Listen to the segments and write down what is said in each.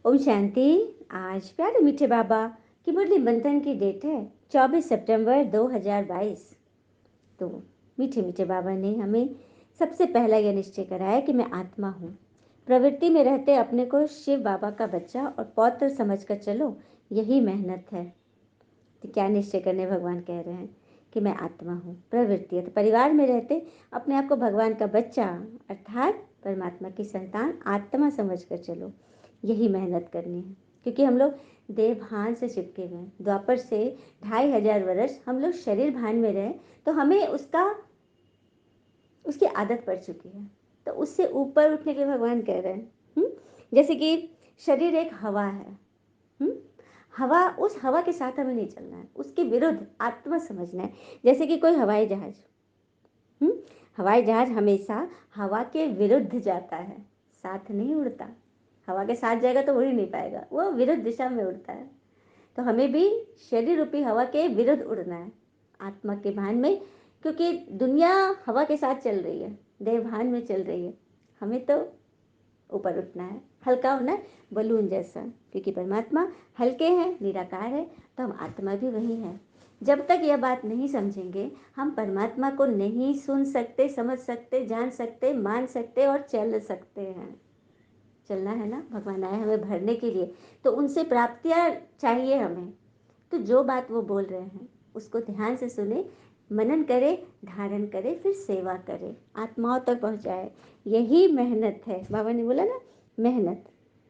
ओम शांति। आज प्यारे मीठे बाबा की मुरली मंथन की डेट है 24 सितंबर 2022। तो मीठे मीठे बाबा ने हमें सबसे पहला यह निश्चय कराया कि मैं आत्मा हूँ। प्रवृत्ति में रहते अपने को शिव बाबा का बच्चा और पौत्र समझकर चलो, यही मेहनत है। तो क्या निश्चय करने भगवान कह रहे हैं कि मैं आत्मा हूँ। प्रवृत्ति है तो परिवार में रहते अपने आप को भगवान का बच्चा अर्थात परमात्मा की संतान आत्मा समझकर चलो, यही मेहनत करनी है। क्योंकि हम लोग देह भान से चिपके हुए हैं। द्वापर से 2500 वर्ष हम लोग शरीर भान में रहे तो हमें उसकी आदत पड़ चुकी है। तो उससे ऊपर उठने के भगवान कह रहे हैं। जैसे कि शरीर एक हवा है। हवा, उस हवा के साथ हमें नहीं चलना है, उसके विरुद्ध आत्मा समझना है। जैसे कि कोई हवाई जहाज, हवाई जहाज हमेशा हवा के विरुद्ध जाता है, साथ नहीं उड़ता। हवा के साथ जाएगा तो उड़ ही नहीं पाएगा, वो विरुद्ध दिशा में उड़ता है। तो हमें भी शरीर रूपी हवा के विरुद्ध उड़ना है आत्मा के भान में। क्योंकि दुनिया हवा के साथ चल रही है, देह भान में चल रही है। हमें तो ऊपर उठना है, हल्का होना है, बलून जैसा। क्योंकि परमात्मा हल्के हैं, निराकार है, तो हम आत्मा भी वही है। जब तक यह बात नहीं समझेंगे हम परमात्मा को नहीं सुन सकते, समझ सकते, जान सकते, मान सकते और चल सकते हैं। चलना है ना, भगवान आए हमें भरने के लिए, तो उनसे प्राप्तियाँ चाहिए हमें। तो जो बात वो बोल रहे हैं उसको ध्यान से सुने, मनन करे, धारण करे, फिर सेवा करे, आत्माओं तक पहुंचाए। यही मेहनत है। बाबा ने बोला ना, मेहनत।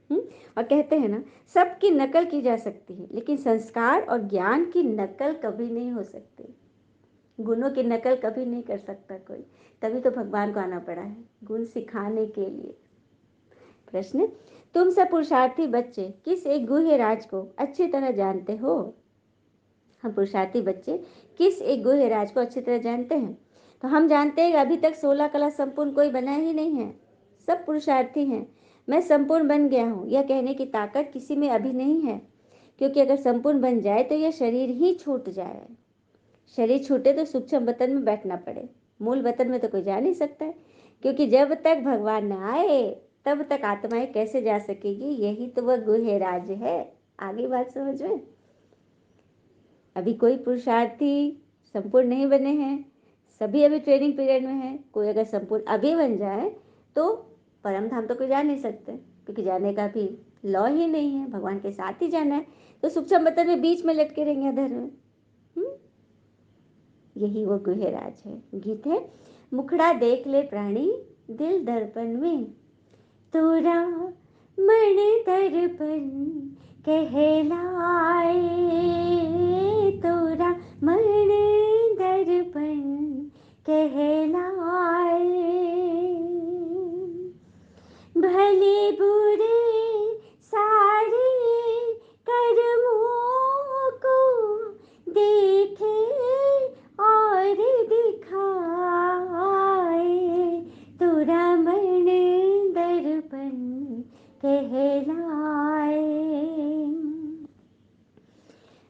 और कहते हैं ना, सबकी नकल की जा सकती है लेकिन संस्कार और ज्ञान की नकल कभी नहीं हो सकती। गुणों की नकल कभी नहीं कर सकता कोई। तभी तो भगवान को आना पड़ा है गुण सिखाने के लिए। प्रश्न, तुम सब पुरुषार्थी बच्चे किस एक गुह्य राज को अच्छी तरह जानते हो? हम पुरुषार्थी बच्चे किस एक गुह्य राज को अच्छी तरह जानते हैं? तो हम जानते हैं कि अभी तक 16 कला संपूर्ण कोई बना ही नहीं है। सब पुरुषार्थी हैं। मैं संपूर्ण बन गया हूँ, यह कहने की ताकत किसी में अभी नहीं है। क्योंकि अगर संपूर्ण बन जाए तो यह शरीर ही छूट जाए। शरीर छूटे तो सूक्ष्म वतन में बैठना पड़े, मूल वतन में तो कोई जा नहीं सकता है। क्योंकि जब तक भगवान न आए तब तक आत्माएं कैसे जा सकेगी? यही तो वह गुह्य राज है। आगे बात समझ में? अभी कोई पुरुषार्थी संपूर्ण नहीं बने हैं, सभी अभी ट्रेनिंग पीरियड में है। कोई अगर संपूर्ण अभी बन जाए तो परम धाम तो कोई जा नहीं सकते, क्योंकि जाने का भी लॉ ही नहीं है, भगवान के साथ ही जाना है। तो सूक्ष्म वतन में बीच में लटके रहेंगे अधर में। यही वो गुह्य राज है। गीत है, मुखड़ा देख ले प्राणी दिल दर्पण में, तोरा मन दर्पण कहलाए, तोरा मन दर्पण कहलाए। भले बुरे सारे कर्मों को देखे और दिखाए, तोरा मन दर्पण कहलाए।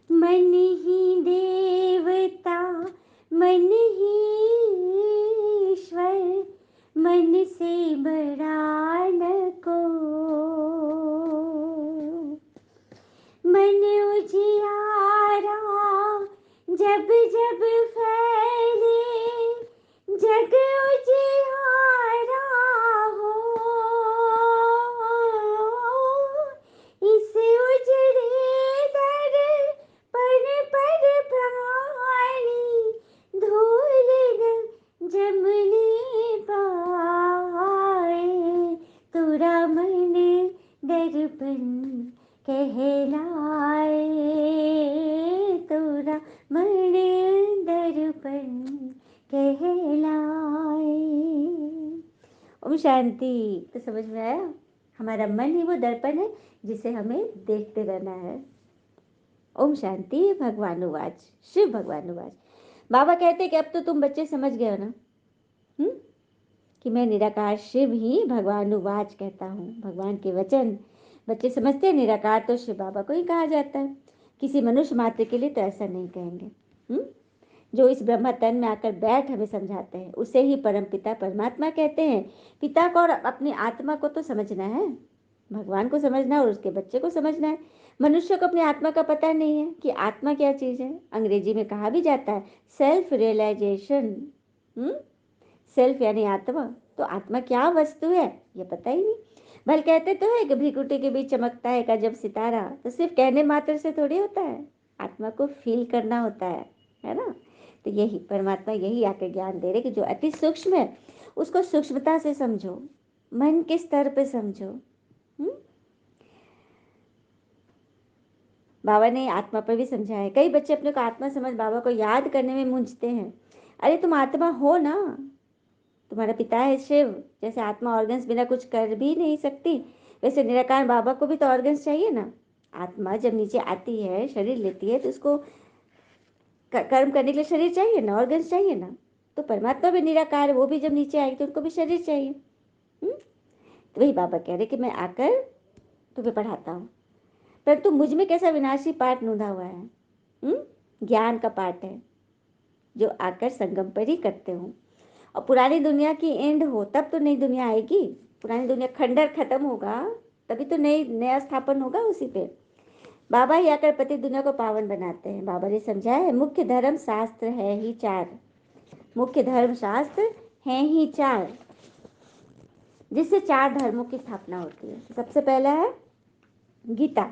मन ही देवता मन ही ईश्वर, मन से बड़ा न को। मन उजियारा जब जब फैले, जग उजियारा हो। इस उजड़े दर्पण पर प्राणी धूल न जमने पाए, तोरा मन दर्पण कहलाए, तोरा मन दर्पण कहलाए। ओम शांति। तो समझ में आया? हमारा मन ही वो दर्पण है जिसे हमें देखते रहना है। ओम शांति। भगवान उवाच, शिव भगवान उवाच। बाबा कहते कि अब तो तुम बच्चे समझ गए हो ना, कि मैं निराकार शिव ही भगवान उवाच कहता हूँ। भगवान के वचन बच्चे समझते हैं, निराकार तो शिव बाबा को ही कहा जाता है। किसी मनुष्य मात्र के लिए तो ऐसा नहीं कहेंगे। जो इस ब्रह्मा तन में आकर बैठ हमें समझाते हैं उसे ही परम पिता परमात्मा कहते हैं। पिता को और अपनी आत्मा को तो समझना है। भगवान को समझना है और उसके बच्चे को समझना है। मनुष्य को अपनी आत्मा का पता नहीं है कि आत्मा क्या चीज़ है। अंग्रेजी में कहा भी जाता है सेल्फ रियलाइजेशन। सेल्फ यानी आत्मा। तो आत्मा क्या वस्तु है ये पता ही नहीं। भल कहते तो है कि भ्रिकुटी के बीच चमकता है का जब सितारा, तो सिर्फ कहने मात्र से थोड़ी होता है, आत्मा को फील करना होता है ना। तो यही परमात्मा यही आके ज्ञान दे रहे कि जो अति सूक्ष्म है उसको सूक्ष्मता से समझो, मन के स्तर पे समझो। बाबा ने आत्मा पर भी समझाया है। कई बच्चे अपने को आत्मा समझ बाबा को याद करने में मूंझते हैं। अरे तुम आत्मा हो ना, तुम्हारा पिता है शिव। जैसे आत्मा ऑर्गन्स बिना कुछ कर भी नहीं सकती, वैसे निराकार बाबा को भी तो ऑर्गन्स चाहिए ना। आत्मा जब नीचे आती है, शरीर लेती है, तो उसको कर्म करने के लिए शरीर चाहिए ना, ऑर्गन्स चाहिए ना। तो परमात्मा भी निराकार है, वो भी जब नीचे आएगी तो उनको भी शरीर चाहिए। तो वही बाबा कह रहे कि मैं आकर तुम्हें पढ़ाता हूँ, परंतु मुझ में कैसा विनाशी पाठ नूंधा हुआ है। ज्ञान का पाठ है जो आकर संगम पर ही करते हो। और पुरानी दुनिया की एंड हो तब तो नई दुनिया आएगी। पुरानी दुनिया खंडर खत्म होगा तभी तो नया स्थापन होगा उसी पे। बाबा ही आकर पति दुनिया को पावन बनाते हैं। बाबा ने समझाया है मुख्य धर्म शास्त्र है ही चार। मुख्य धर्म शास्त्र हैं ही चार, जिससे चार धर्मों की स्थापना होती है। सबसे पहला है गीता।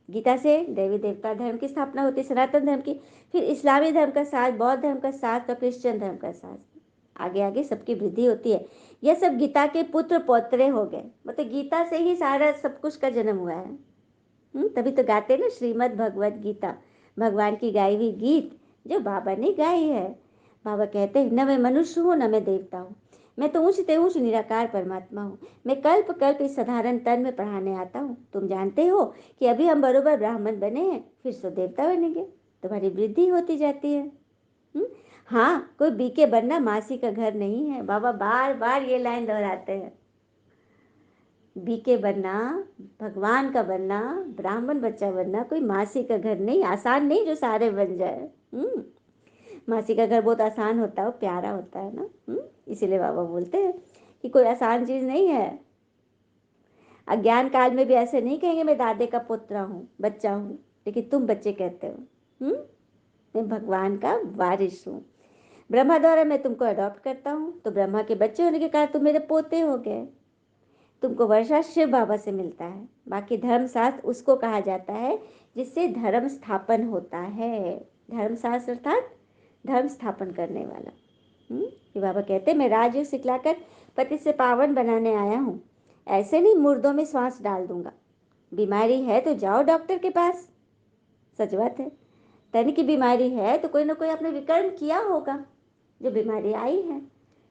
गीता से देवी देवता धर्म की स्थापना होती है, सनातन धर्म की। फिर इस्लामी धर्म का शास्त्र, बौद्ध धर्म का शास्त्र और क्रिश्चियन धर्म का शास्त्र। आगे आगे सबकी वृद्धि होती है। यह सब गीता के पुत्र पौत्रे हो गए। मतलब गीता से ही सारा सब कुछ का जन्म हुआ है। तभी तो गाते ना श्रीमद् भगवत गीता, भगवान की गाई हुई गीत जो बाबा ने गाई है। बाबा कहते हैं न मैं मनुष्य हूँ न मैं देवता हूँ, मैं तो ऊँचते ऊँच निराकार परमात्मा हूँ। मैं कल्प कल्प इस साधारण तन में पढ़ाने आता हूँ। तुम जानते हो कि अभी हम बरोबर ब्राह्मण बने हैं, फिर सो देवता बनेंगे। तुम्हारी वृद्धि होती जाती है। हाँ, कोई बीके बनना मासी का घर नहीं है। बाबा बार बार ये लाइन दोहराते हैं, बीके बनना, भगवान का बनना, ब्राह्मण बच्चा बनना कोई मासी का घर नहीं, आसान नहीं जो सारे बन जाए। मासी का घर बहुत आसान होता है, वो प्यारा होता है ना। इसीलिए बाबा बोलते हैं कि कोई आसान चीज नहीं है। अज्ञान काल में भी ऐसे नहीं कहेंगे मैं दादे का पुत्र हूँ, बच्चा हूँ, लेकिन तुम बच्चे कहते हो। मैं भगवान का वारिस हूँ। ब्रह्मा द्वारा मैं तुमको अडॉप्ट करता हूँ, तो ब्रह्मा के बच्चे होने के कारण तुम मेरे पोते हो गए। तुमको वर्षा शिव बाबा से मिलता है। बाकी धर्मशास्त्र उसको कहा जाता है जिससे धर्म स्थापन होता है। धर्मशास्त्र अर्थात धर्म स्थापन करने वाला। ये बाबा कहते हैं मैं राजयोग सिखलाकर पति से पावन बनाने आया हूँ। ऐसे नहीं मुर्दों में श्वास डाल दूंगा। बीमारी है तो जाओ डॉक्टर के पास। सच बात है, तन की बीमारी है तो कोई ना कोई आपने विकर्म किया होगा जो बीमारी आई है,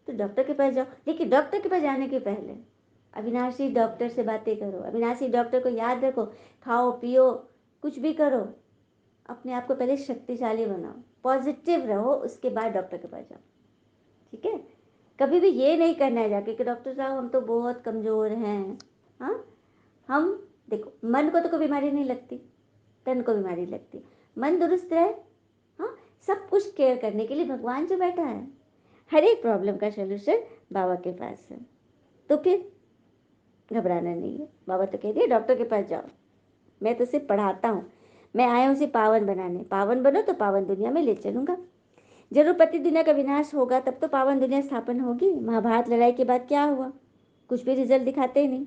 तो डॉक्टर के पास जाओ। लेकिन डॉक्टर के पास जाने के पहले अविनाशी डॉक्टर से बातें करो, अविनाशी डॉक्टर को याद रखो। खाओ पियो कुछ भी करो, अपने आप को पहले शक्तिशाली बनाओ, पॉजिटिव रहो, उसके बाद डॉक्टर के पास जाओ। ठीक है, कभी भी ये नहीं करना है जाके कि डॉक्टर साहब हम तो बहुत कमज़ोर हैं। हाँ, हम देखो मन को तो कोई बीमारी नहीं लगती, तन को बीमारी लगती। मन दुरुस्त रहे, हाँ, सब कुछ केयर करने के लिए भगवान जो बैठा है, हर एक प्रॉब्लम का सोल्यूशन बाबा के पास है। तो फिर घबराना नहीं है। बाबा तो कह दिए डॉक्टर के पास जाओ, मैं तो सिर्फ पढ़ाता हूँ। मैं आया हूँ सिर्फ पावन बनाने। पावन बनो तो पावन दुनिया में ले चलूंगा। जरूर पति दुनिया का विनाश होगा तब तो पावन दुनिया स्थापन होगी। महाभारत लड़ाई के बाद क्या हुआ, कुछ भी रिजल्ट दिखाते ही नहीं।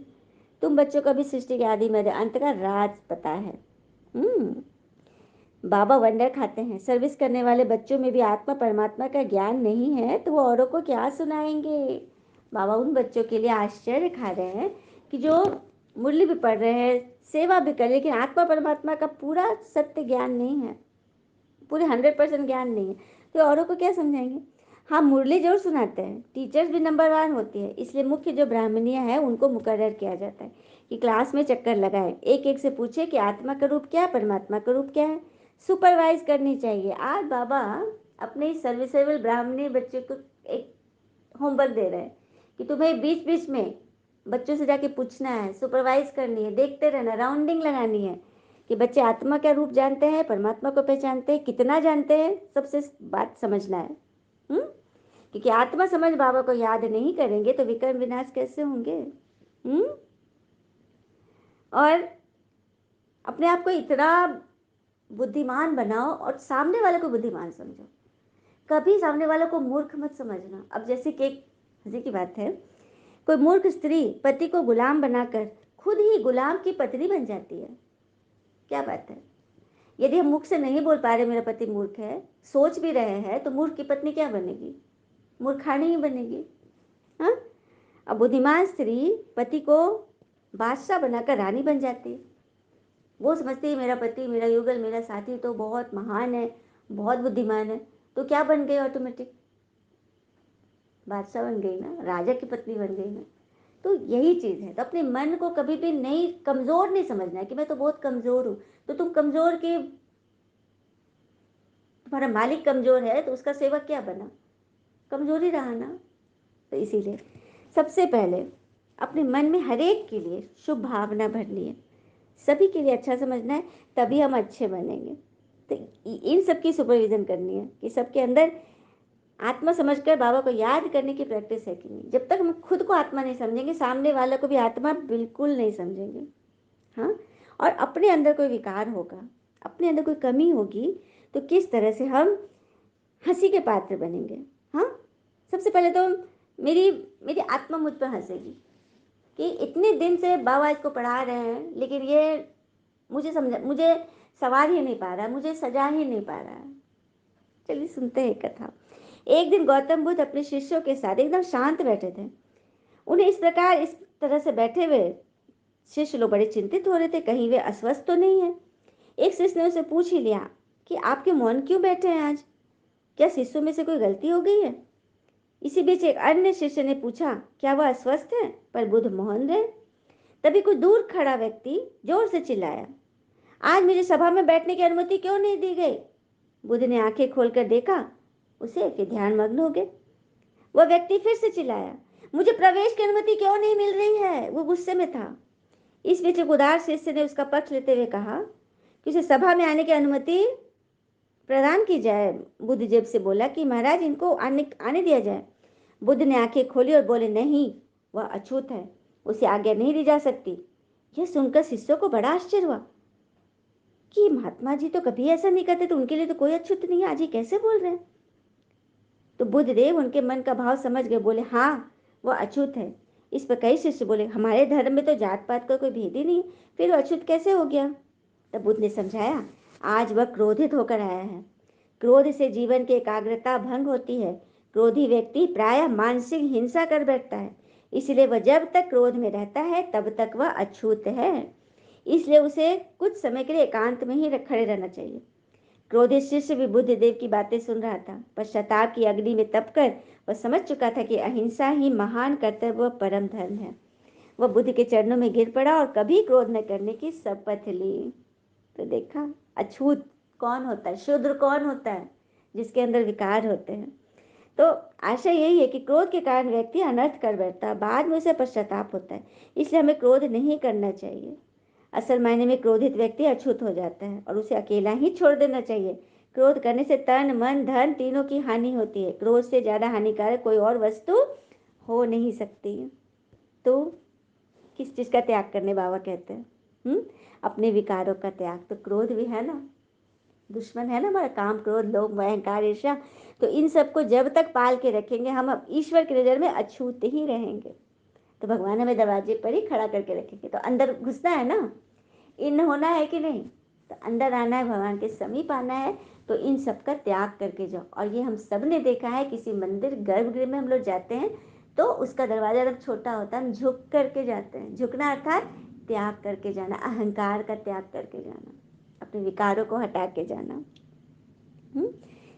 तुम बच्चों को भी सृष्टि के आदि मध्य अंत का राज पता है। बाबा वंडर खाते हैं। सर्विस करने वाले बच्चों में भी आत्मा परमात्मा का ज्ञान नहीं है तो वो औरों को क्या सुनाएंगे। बाबा उन बच्चों के लिए आश्चर्य खा रहे हैं कि जो मुरली भी पढ़ रहे हैं, सेवा भी कर रहे हैं, लेकिन आत्मा परमात्मा का पूरा सत्य ज्ञान नहीं है, पूरे 100% ज्ञान नहीं है, तो औरों को क्या समझाएंगे। हाँ, मुरली जरूर सुनाते हैं, टीचर्स भी नंबर 1 होती है, इसलिए मुख्य जो ब्राह्मणियाँ है उनको मुकर्रर किया जाता है कि क्लास में चक्कर लगाए, एक एक से पूछे कि आत्मा का रूप क्या है, परमात्मा का रूप क्या है। सुपरवाइज करनी चाहिए। आज बाबा अपने सर्विसेबल ब्राह्मणी बच्चे को एक होमवर्क दे रहे हैं कि तुम्हें बीच बीच में बच्चों से जाके पूछना है, सुपरवाइज करनी है, देखते रहना, राउंडिंग लगानी है कि बच्चे आत्मा का रूप जानते हैं, परमात्मा को पहचानते हैं, कितना जानते हैं, सबसे बात समझना है। क्योंकि आत्मा समझ बाबा को याद नहीं करेंगे तो विकर्म विनाश कैसे होंगे। और अपने आप को इतना बुद्धिमान बनाओ और सामने वाले को बुद्धिमान समझो। कभी सामने वाले को मूर्ख मत समझना। अब जैसे कि एक हंसी की बात है, कोई मूर्ख स्त्री पति को गुलाम बनाकर खुद ही गुलाम की पत्नी बन जाती है। क्या बात है। यदि हम मुख से नहीं बोल पा रहे मेरा पति मूर्ख है, सोच भी रहे हैं, तो मूर्ख की पत्नी क्या बनेगी? मूर्खानी ही बनेगी। हाँ, अब बुद्धिमान स्त्री पति को बादशाह बनाकर रानी बन जाती है। वो समझती है मेरा पति, मेरा युगल, मेरा साथी तो बहुत महान है, बहुत बुद्धिमान है, तो क्या बन गई? ऑटोमेटिक बादशाह बन गई ना, राजा की पत्नी बन गई ना। तो यही चीज़ है। तो अपने मन को कभी भी नहीं, कमज़ोर नहीं समझना है कि मैं तो बहुत कमज़ोर हूँ। तो तुम कमज़ोर के, तुम्हारा मालिक कमज़ोर है तो उसका सेवक क्या बना? कमज़ोर ही रहा ना। तो इसीलिए सबसे पहले अपने मन में हर एक के लिए शुभ भावना भरनी है, सभी के लिए अच्छा समझना है, तभी हम अच्छे बनेंगे। तो इन सब की सुपरविज़न करनी है कि सबके अंदर आत्मा समझकर बाबा को याद करने की प्रैक्टिस है कि नहीं। जब तक हम खुद को आत्मा नहीं समझेंगे, सामने वाले को भी आत्मा बिल्कुल नहीं समझेंगे। हाँ, और अपने अंदर कोई विकार होगा, अपने अंदर कोई कमी होगी, तो किस तरह से हम हंसी के पात्र बनेंगे। हाँ, सबसे पहले तो मेरी मेरी आत्मा मुझ पर हंसेगी कि इतने दिन से बाबा इसको पढ़ा रहे हैं, लेकिन ये मुझे सवार ही नहीं पा रहा, मुझे सजा ही नहीं पा रहा है। चलिए सुनते हैं एक कथा। एक दिन गौतम बुद्ध अपने शिष्यों के साथ एकदम शांत बैठे थे। उन्हें इस तरह से बैठे हुए शिष्य लोग बड़े चिंतित हो रहे थे, कहीं वे अस्वस्थ तो नहीं है। एक शिष्य ने उसे पूछ ही लिया कि आपके मौन क्यों बैठे हैं आज? क्या शिष्यों में से कोई गलती हो गई है? इसी बीच एक अन्य शिष्य ने पूछा, क्या वह अस्वस्थ है? पर बुद्ध मौन रहे। तभी कोई दूर खड़ा व्यक्ति जोर से चिल्लाया, आज मुझे सभा में बैठने की अनुमति क्यों नहीं दी गई? बुद्ध ने आंखें खोलकर देखा उसे, फिर ध्यान मग्न हो गए। वह व्यक्ति फिर से चिल्लाया, मुझे प्रवेश की अनुमति क्यों नहीं मिल रही है? वो गुस्से में था। इस बीच एक उदार शिष्य ने उसका पक्ष लेते हुए कहा कि उसे सभा में आने की अनुमति प्रदान की जाए। बुद्ध जेब से बोला कि महाराज इनको आने दिया जाए। बुद्ध ने आंखें खोली और बोले, नहीं, वह अछूत है, उसे आज्ञा नहीं दी जा सकती। यह सुनकर शिष्यों को बड़ा आश्चर्य हुआ कि महात्मा जी तो कभी ऐसा नहीं करते, तो उनके लिए तो कोई अछूत नहीं है, आज ये कैसे बोल रहे हैं? तो बुद्ध देव उनके मन का भाव समझ गए, बोले, हाँ, वह अछूत है। इस पर कई शिष्य बोले, हमारे धर्म में तो जात पात का कोई भेद ही नहीं, फिर वह अछूत कैसे हो गया? तब बुद्ध ने समझाया, आज वह क्रोधित होकर आया है। क्रोध से जीवन की एकाग्रता भंग होती है। क्रोधी व्यक्ति प्रायः मानसिक हिंसा कर बैठता है, इसलिए वह जब तक क्रोध में रहता है तब तक वह अछूत है। इसलिए उसे कुछ समय के लिए एकांत में ही खड़े रहना चाहिए। क्रोधित शिष्य भी बुद्ध देव की बातें सुन रहा था। पश्चाताप की अग्नि में तपकर वह समझ चुका था कि अहिंसा ही महान कर्तव्य व परम धर्म है। वह बुद्ध के चरणों में गिर पड़ा और कभी क्रोध न करने की शपथ ली। तो देखा, अछूत कौन होता है, शूद्र कौन होता है? जिसके अंदर विकार होते हैं। तो आशा यही है कि क्रोध के कारण व्यक्ति अनर्थ कर बैठता है, बाद में उसे पश्चाताप होता है। इसलिए हमें क्रोध नहीं करना चाहिए। असल मायने में क्रोधित व्यक्ति अछूत हो जाता है और उसे अकेला ही छोड़ देना चाहिए। क्रोध करने से तन मन धन तीनों की हानि होती है। क्रोध से ज्यादा हानिकारक कोई और वस्तु हो नहीं सकती। तो किस चीज का त्याग करने बाबा कहते हैं? अपने विकारों का त्याग। तो क्रोध भी है ना, दुश्मन है ना हमारा, काम क्रोध लोभ अहंकार ईर्ष्या। तो इन सबको जब तक पाल के रखेंगे, हम अब ईश्वर की नजर में अछूत ही रहेंगे। तो भगवान हमें दरवाजे पर ही खड़ा करके रखेंगे। तो अंदर घुसना है ना, इन होना है कि नहीं? तो अंदर आना है, भगवान के समीप आना है। तो इन सब का त्याग करके जाओ। और ये हम सब ने देखा है, किसी मंदिर गर्भगृह में हम लोग जाते हैं तो उसका दरवाजा जब छोटा होता है, हम झुक करके जाते हैं। झुकना अर्थात त्याग करके जाना, अहंकार का त्याग करके जाना, अपने विकारों को हटा के जाना।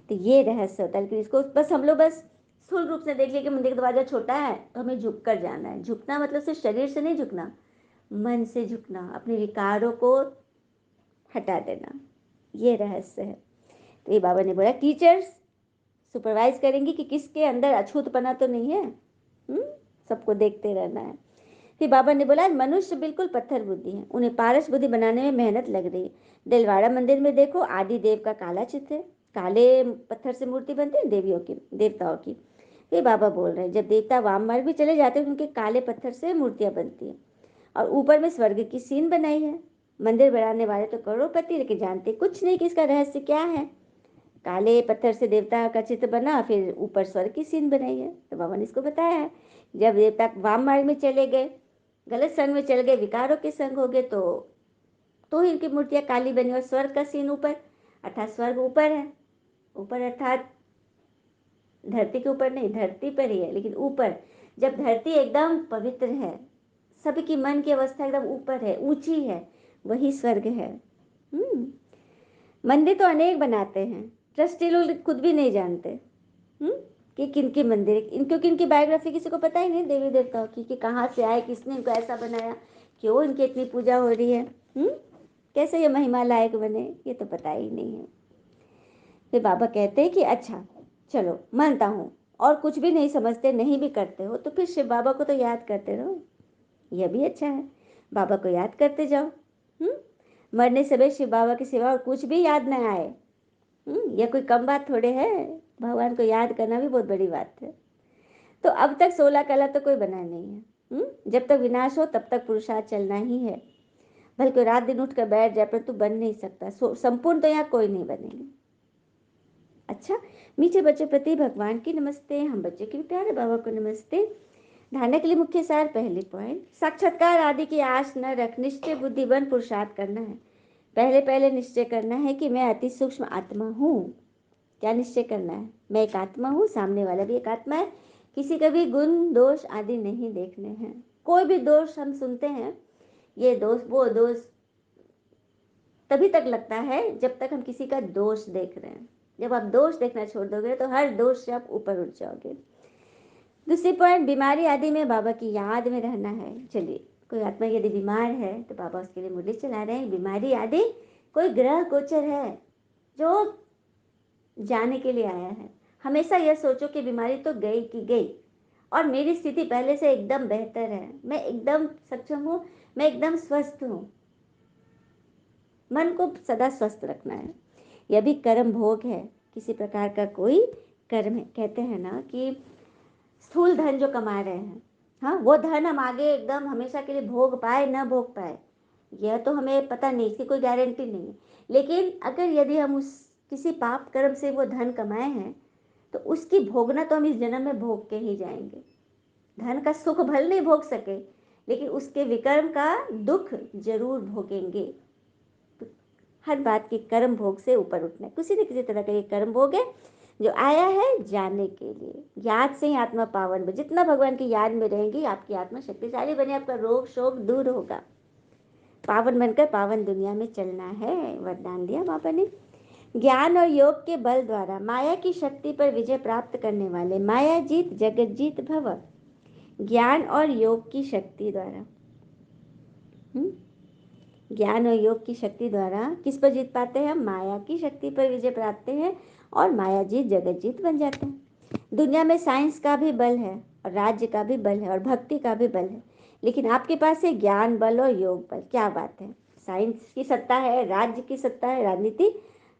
तो ये रहस्य होता है। लेकिन इसको बस हम लोग बस स्थूल रूप से देख लिया कि मंदिर का दरवाजा छोटा है तो हमें झुक कर जाना है। झुकना मतलब सिर्फ शरीर से नहीं झुकना, मन से झुकना, अपने विकारों को हटा देना, ये रहस्य है। तो ये बाबा ने बोला, टीचर्स सुपरवाइज करेंगी कि किसके अंदर अछूतपना तो नहीं है। सबको देखते रहना है। फिर बाबा ने बोला, मनुष्य बिल्कुल पत्थर बुद्धि है, उन्हें पारस बुद्धि बनाने में मेहनत लग रही है। दिलवाड़ा मंदिर में देखो, आदि देव का काला चित्र है, काले पत्थर से मूर्ति बनती है देवियों की, देवताओं की। फिर बाबा बोल रहे हैं, जब देवता वाम मार्ग भी चले जाते हैं उनके काले पत्थर से मूर्तियां बनती है। और ऊपर में स्वर्ग की सीन बनाई है। मंदिर बनाने वाले तो करोड़पति, लेकिन जानते कुछ नहीं कि इसका रहस्य क्या है। काले पत्थर से देवता का चित्र बना, फिर ऊपर स्वर्ग की सीन बनाई है। तो बाबा ने इसको बताया है, जब देवता वाम मार्ग में चले गए, गलत संग में चल गए, विकारों के संग हो गए, तो इनकी मूर्तियां काली बनी। और स्वर्ग का सीन ऊपर, अर्थात स्वर्ग ऊपर है। ऊपर अर्थात धरती के ऊपर नहीं, धरती पर ही है, लेकिन ऊपर। जब धरती एकदम पवित्र है, सबकी मन की अवस्था एकदम ऊपर है, ऊंची है, वही स्वर्ग है। मंदिर तो अनेक बनाते हैं, ट्रस्टी लोग खुद भी नहीं जानते कि किन की मंदिर, क्योंकि इनकी बायोग्राफी किसी को पता ही नहीं देवी देवताओं की, कि कहाँ से आए, किसने इनको ऐसा बनाया, क्यों इनकी इतनी पूजा हो रही है, कैसे ये महिमा लायक बने, ये तो पता ही नहीं है। फिर बाबा कहते हैं कि अच्छा चलो मानता हूँ, और कुछ भी नहीं समझते, नहीं भी करते हो, तो फिर शिव बाबा को तो याद करते रहो, यह भी अच्छा है। बाबा को याद करते जाओ। मरने समय शिव बाबा की सेवा और कुछ भी याद न आए, यह कोई कम बात थोड़े है। भगवान को याद करना भी बहुत बड़ी बात है। तो अब तक 16 कला तो कोई बना नहीं है। जब तक विनाश हो तब तक पुरुषार्थ चलना ही है। बल्कि रात दिन उठ कर बैठ जाए पर तू बन नहीं सकता, संपूर्ण तो यहाँ कोई नहीं बनेंगे। अच्छा, मीठे बच्चे प्रति भगवान की नमस्ते, हम बच्चे के प्यारे बाबा को नमस्ते। धारणा के लिए मुख्य सार, पहले पॉइंट, साक्षात्कार आदि की आश न रख, निश्चय बुद्धि बन पुरुषार्थ करना है। पहले पहले निश्चय करना है कि मैं अति सूक्ष्म आत्मा हूँ। क्या निश्चय करना है? मैं एक आत्मा हूँ, सामने वाला भी एक आत्मा है। किसी का भी गुण दोष आदि नहीं देखने हैं। कोई भी दोष हम सुनते हैं, ये दोष वो दोष, तभी तक लगता है जब तक हम किसी का दोष देख रहे हैं। जब आप दोष देखना छोड़ दोगे तो हर दोष से आप ऊपर उठ जाओगे। दूसरी पॉइंट, बीमारी आदि में बाबा की याद में रहना है। चलिए, कोई आत्मा यदि बीमार है तो बाबा उसके लिए मुरली चला रहे हैं। बीमारी आदि कोई ग्रह गोचर है जो जाने के लिए आया है। हमेशा यह सोचो कि बीमारी तो गई की गई, और मेरी स्थिति पहले से एकदम बेहतर है, मैं एकदम सक्षम हूँ, मैं एकदम स्वस्थ हूँ। मन को सदा स्वस्थ रखना है। यह भी कर्म भोग है, किसी प्रकार का कोई कर्म है। कहते हैं ना कि स्थूल धन जो कमा रहे हैं, हाँ, वो धन हम आगे एकदम हमेशा के लिए भोग पाए न भोग पाए, यह तो हमें पता नहीं, इसकी कोई गारंटी नहीं है। लेकिन अगर यदि हम उस किसी पाप कर्म से वो धन कमाए हैं, तो उसकी भोगना तो हम इस जन्म में भोग के ही जाएंगे। धन का सुख भले नहीं भोग सके, लेकिन उसके विकर्म का दुख जरूर भोगेंगे। तो हर बात की कर्म भोग से ऊपर उठना है। किसी न किसी तरह का ये कर्म भोग है जो आया है जाने के लिए। याद से ही आत्मा पावन बने। जितना भगवान की याद में रहेंगी, आपकी आत्मा शक्तिशाली बने, आपका रोग शोक दूर होगा। पावन बनकर पावन दुनिया में चलना है, वरदान दिया बाबा ने। ज्ञान और योग के बल द्वारा माया की शक्ति पर विजय प्राप्त करने वाले माया जीत जगत जीत भव। ज्ञान और योग की शक्ति द्वारा, ज्ञान और योग की शक्ति द्वारा किस पर जीत पाते हैं? माया की शक्ति पर विजय प्राप्त हैं और माया जीत जगत जीत बन जाते हैं। दुनिया में साइंस का भी बल है और राज्य का भी बल है और भक्ति का भी बल है, लेकिन आपके पास है ज्ञान बल और योग बल। क्या बात है! साइंस की सत्ता है, राज्य की सत्ता है,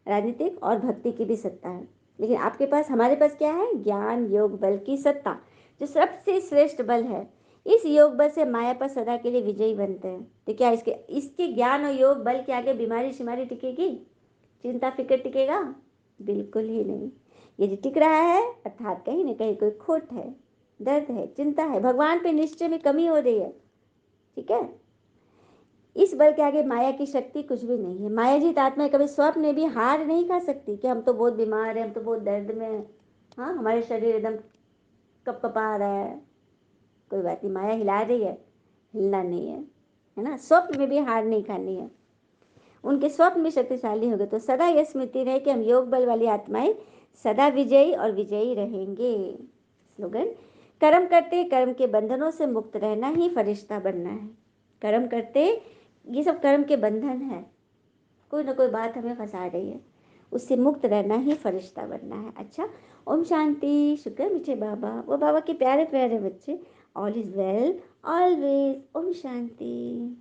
राजनीतिक और भक्ति की भी सत्ता है, लेकिन आपके पास, हमारे पास क्या है? ज्ञान योग बल की सत्ता, जो सबसे श्रेष्ठ बल है। इस योग बल से माया पर सदा के लिए विजयी बनते हैं। तो क्या इसके ज्ञान और योग बल के आगे बीमारी शिमारी टिकेगी? चिंता फिक्र टिकेगा? बिल्कुल ही नहीं। ये जो टिक रहा है, अर्थात कहीं न कहीं कोई खोट है, दर्द है, चिंता है, भगवान पे निश्चय में कमी हो रही है। ठीक है, इस बल के आगे माया की शक्ति कुछ भी नहीं है। माया जीत आत्मा कभी स्वप्न में भी हार नहीं खा सकती कि हम तो बहुत बीमार हैं, हम तो बहुत दर्द में हैं, हाँ, हमारे शरीर एकदम कपकपा रहा है। कोई बात नहीं, माया हिला रही है, हिलना नहीं है ना। स्वप्न में भी हार नहीं खानी है। उनके स्वप्न भी शक्तिशाली हो गए तो सदा यह स्मृति रहे कि हम योग बल वाली आत्माएं सदा विजयी और विजयी रहेंगे। स्लोगन, कर्म करते कर्म के बंधनों से मुक्त रहना ही फरिश्ता बनना है। कर्म करते, ये सब कर्म के बंधन है, कोई ना कोई बात हमें फंसा रही है, उससे मुक्त रहना ही फरिश्ता बनना है। अच्छा, ओम शांति। शुक्र मीठे बाबा, वो बाबा के प्यारे प्यारे बच्चे। All is well always. ओम शांति।